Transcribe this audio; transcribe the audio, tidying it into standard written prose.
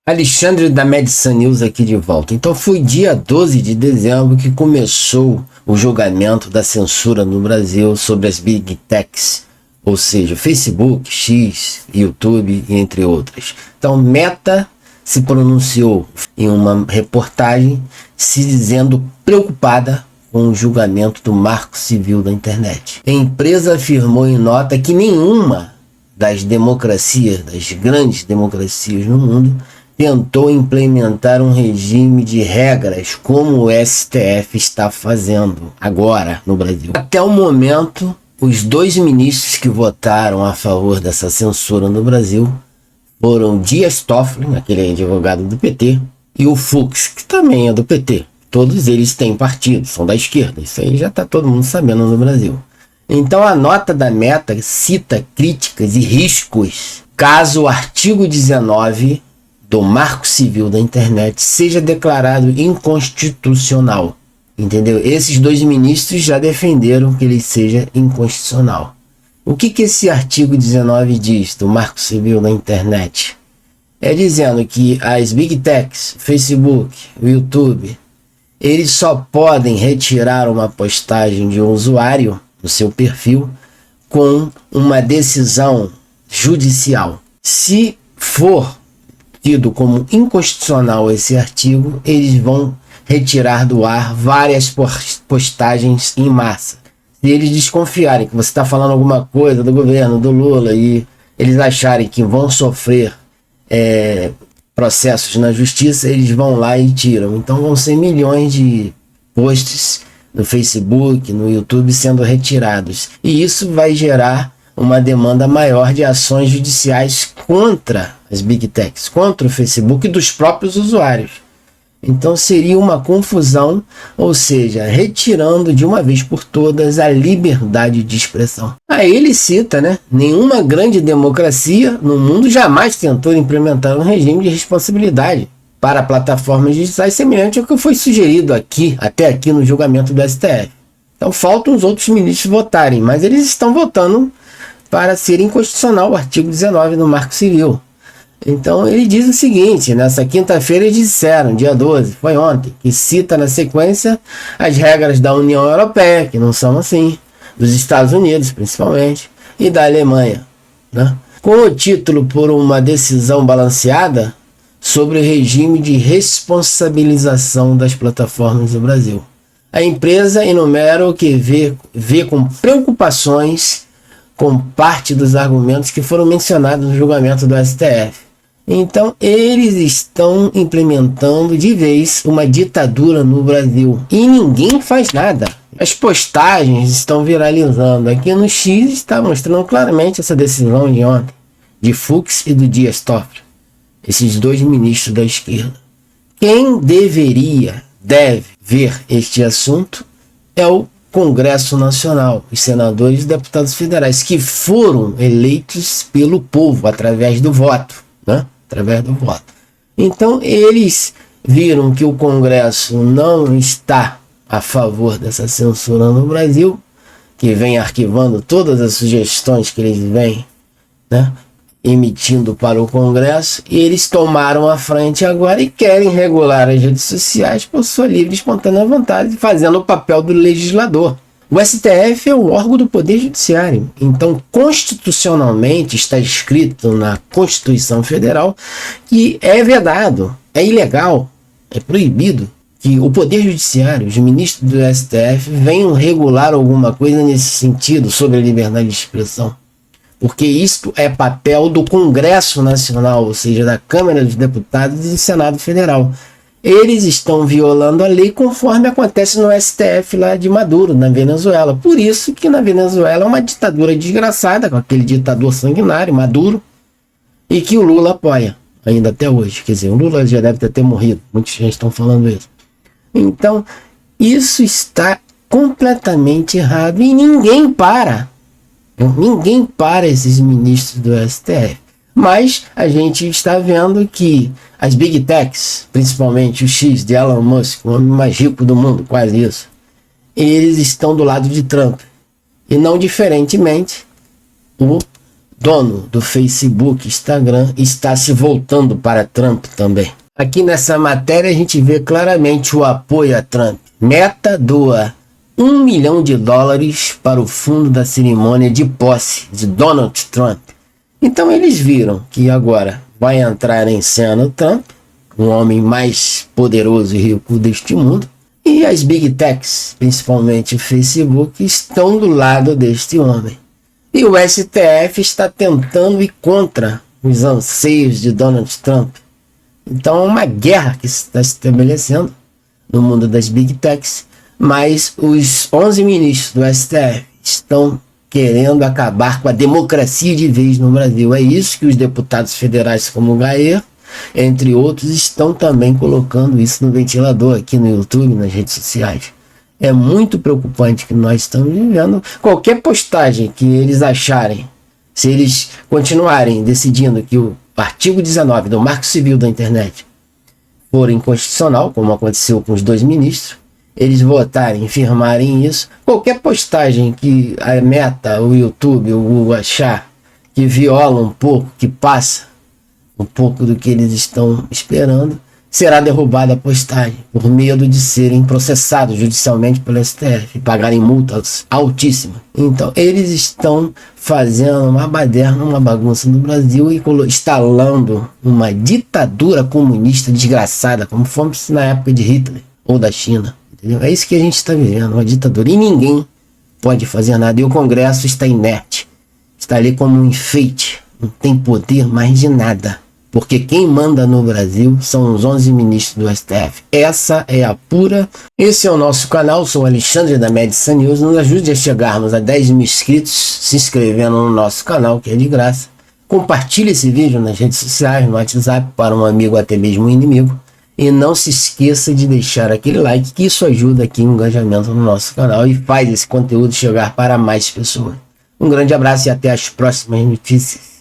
Alexandre da Medicine News aqui de volta. Então foi dia 12 de dezembro que começou o julgamento da censura no Brasil sobre as Big Techs, ou seja, Facebook, X, YouTube e entre outras. Então Meta se pronunciou em uma reportagem se dizendo preocupada com o julgamento do Marco Civil da Internet. A empresa afirmou em nota que nenhuma das democracias, das grandes democracias no mundo, tentou implementar um regime de regras como o STF está fazendo agora no Brasil. Até o momento, os 2 ministros que votaram a favor dessa censura no Brasil foram Dias Toffoli, aquele advogado do PT, e o Fux, que também é do PT. Todos eles têm partido, são da esquerda. Isso aí já está todo mundo sabendo no Brasil. Então a nota da Meta cita críticas e riscos caso o artigo 19 do Marco Civil da Internet seja declarado inconstitucional. Entendeu? Esses 2 ministros já defenderam que ele seja inconstitucional. O que esse artigo 19 diz do Marco Civil da Internet? É dizendo que as Big Techs, Facebook, o YouTube, eles só podem retirar uma postagem de um usuário no seu perfil com uma decisão judicial. Se for tido como inconstitucional esse artigo, eles vão retirar do ar várias postagens em massa. Se eles desconfiarem que você está falando alguma coisa do governo, do Lula, e eles acharem que vão sofrer processos na justiça, eles vão lá e tiram. Então vão ser milhões de posts no Facebook, no YouTube sendo retirados. E isso vai gerar uma demanda maior de ações judiciais contra as Big Techs, contra o Facebook e dos próprios usuários. Então seria uma confusão, ou seja, retirando de uma vez por todas a liberdade de expressão. Aí ele cita, nenhuma grande democracia no mundo jamais tentou implementar um regime de responsabilidade para plataformas digitais semelhante ao que foi sugerido até aqui no julgamento do STF. Então faltam os outros ministros votarem, mas eles estão votando para ser inconstitucional o artigo 19 do Marco Civil. Então ele diz o seguinte: nessa quinta-feira eles disseram, dia 12, foi ontem, que cita na sequência as regras da União Europeia, que não são assim, dos Estados Unidos principalmente, e da Alemanha, com o título por uma decisão balanceada sobre o regime de responsabilização das plataformas do Brasil. A empresa enumera o que vê com preocupações com parte dos argumentos que foram mencionados no julgamento do STF. Então, eles estão implementando de vez uma ditadura no Brasil. E ninguém faz nada. As postagens estão viralizando. Aqui no X está mostrando claramente essa decisão de ontem, de Fux e do Dias Toffoli. Esses 2 ministros da esquerda. Quem deve ver este assunto é o Congresso Nacional, os senadores e deputados federais, que foram eleitos pelo povo através do voto, através do voto. Então eles viram que o Congresso não está a favor dessa censura no Brasil, que vem arquivando todas as sugestões que eles vêm, emitindo para o Congresso, e eles tomaram a frente agora e querem regular as redes sociais por sua livre e espontânea vontade, fazendo o papel do legislador. O STF é o órgão do Poder Judiciário. Então, constitucionalmente, está escrito na Constituição Federal que é vedado, é ilegal, é proibido que o Poder Judiciário, os ministros do STF, venham regular alguma coisa nesse sentido sobre a liberdade de expressão. Porque isto é papel do Congresso Nacional, ou seja, da Câmara dos Deputados e do Senado Federal. Eles estão violando a lei conforme acontece no STF lá de Maduro, na Venezuela. Por isso que na Venezuela é uma ditadura desgraçada, com aquele ditador sanguinário, Maduro, e que o Lula apoia, ainda até hoje. Quer dizer, o Lula já deve ter morrido, muitos já estão falando isso. Então, isso está completamente errado e ninguém para. Ninguém para esses ministros do STF. Mas a gente está vendo que as Big Techs, principalmente o X de Elon Musk, o homem mais rico do mundo, quase isso, eles estão do lado de Trump. E não diferentemente, o dono do Facebook, Instagram, está se voltando para Trump também. Aqui nessa matéria a gente vê claramente o apoio a Trump. Meta doa $1 milhão para o fundo da cerimônia de posse de Donald Trump. Então eles viram que agora vai entrar em cena o Trump, o homem mais poderoso e rico deste mundo, e as Big Techs, principalmente o Facebook, estão do lado deste homem. E o STF está tentando ir contra os anseios de Donald Trump. Então é uma guerra que se está estabelecendo no mundo das Big Techs, mas os 11 ministros do STF estão querendo acabar com a democracia de vez no Brasil. É isso que os deputados federais como o Gayer, entre outros, estão também colocando isso no ventilador aqui no YouTube, nas redes sociais. É muito preocupante que nós estamos vivendo. Qualquer postagem que eles acharem, se eles continuarem decidindo que o artigo 19 do Marco Civil da Internet for inconstitucional, como aconteceu com os 2 ministros, eles votarem, firmarem isso, qualquer postagem que a Meta, o YouTube, o Google achar que viola um pouco, que passa um pouco do que eles estão esperando, será derrubada a postagem, por medo de serem processados judicialmente pelo STF e pagarem multas altíssimas. Então, eles estão fazendo uma baderna, uma bagunça no Brasil e instalando uma ditadura comunista desgraçada, como fomos na época de Hitler ou da China. Entendeu? É isso que a gente está vivendo, uma ditadura. E ninguém pode fazer nada. E o Congresso está inerte. Está ali como um enfeite. Não tem poder mais de nada. Porque quem manda no Brasil são os 11 ministros do STF. Essa é a pura. Esse é o nosso canal. Sou Alexandre da Médica News. Nos ajude a chegarmos a 10 mil inscritos se inscrevendo no nosso canal, que é de graça. Compartilhe esse vídeo nas redes sociais, no WhatsApp, para um amigo, até mesmo um inimigo. E não se esqueça de deixar aquele like, que isso ajuda aqui o engajamento no nosso canal e faz esse conteúdo chegar para mais pessoas. Um grande abraço e até as próximas notícias.